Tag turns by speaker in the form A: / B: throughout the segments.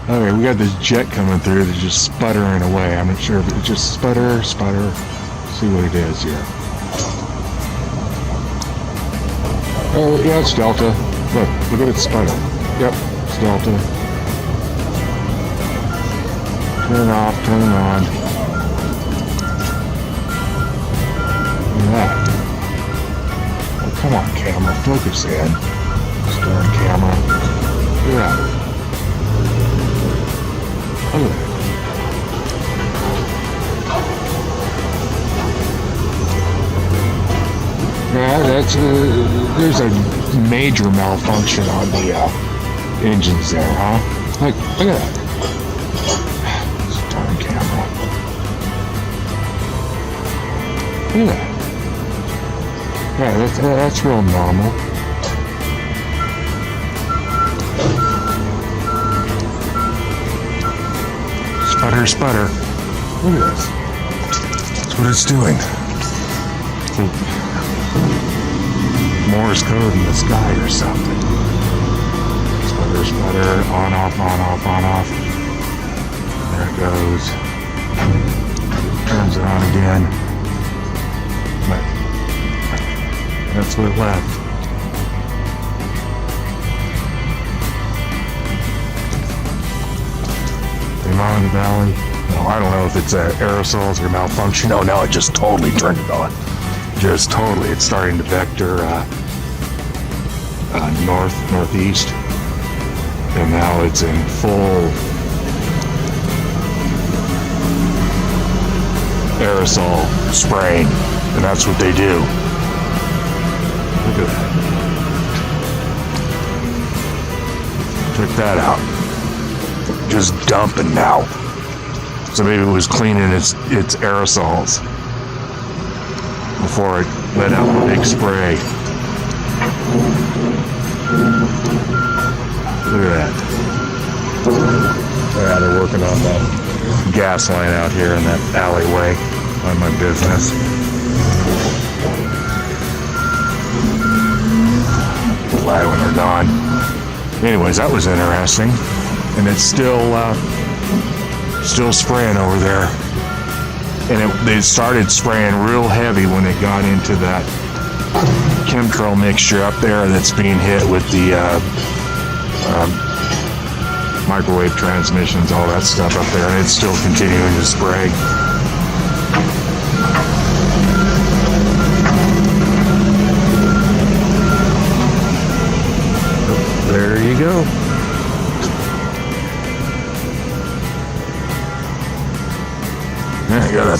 A: Okay, we got this jet coming through that's just sputtering away. I'm not sure if it's just sputter. See what it is here. Oh, yeah, it's Delta. Look at it sputter. Yep, it's Delta. Turn it off, turn it on. Look at that. Oh, come on, camera, focus in. Stern camera. Look at that. Look at that. Yeah, there's a major malfunction on the engines there, huh? Look at that. Darn camera. Look at that. Yeah, that's real normal. Sputter. Look at this. That's what it's doing. Morse code in the sky or something. Sputter, on, off. There it goes. Turns it on again. But that's what it left. The amount of the valley. No, I don't know if it's aerosols or malfunction. Oh no, it just totally turned it on. Just totally. It's starting to vector northeast, and now it's in full aerosol spraying, and that's what they do. Look at that. Check that out. Just dumping now. So maybe it was cleaning its aerosols before it let out the big spray. Look at that. Yeah, they're working on that gas line out here in that alleyway on my business. Glad when they're gone. Anyways, that was interesting. And it's still spraying over there. And they started spraying real heavy when it got into that chemtrail mixture up there that's being hit with the microwave transmissions, all that stuff up there, and it's still continuing to spray. There you go. Yeah, I got a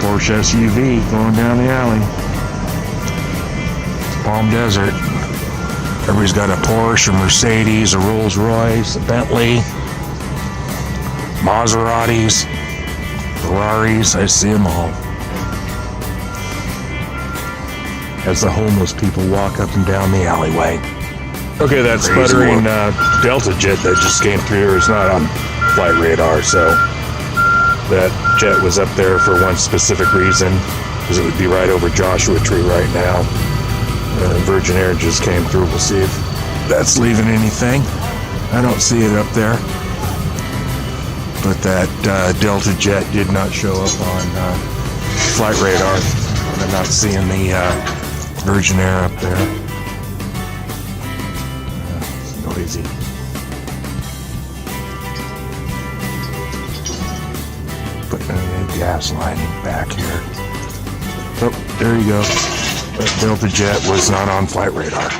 A: Porsche SUV going down the alley. Palm Desert. Everybody's got a Porsche, a Mercedes, a Rolls Royce, a Bentley, Maseratis, Ferraris. I see them all. As the homeless people walk up and down the alleyway. Okay, that sputtering Delta jet that just came through here is not on flight radar, so that jet was up there for one specific reason, because it would be right over Joshua Tree right now. Virgin Air just came through. We'll see if that's leaving anything. I don't see it up there. But that Delta jet did not show up on flight radar. I'm not seeing the Virgin Air up there. It's noisy. Putting a gas lining back here. Oh, there you go. That Delta jet was not on flight radar.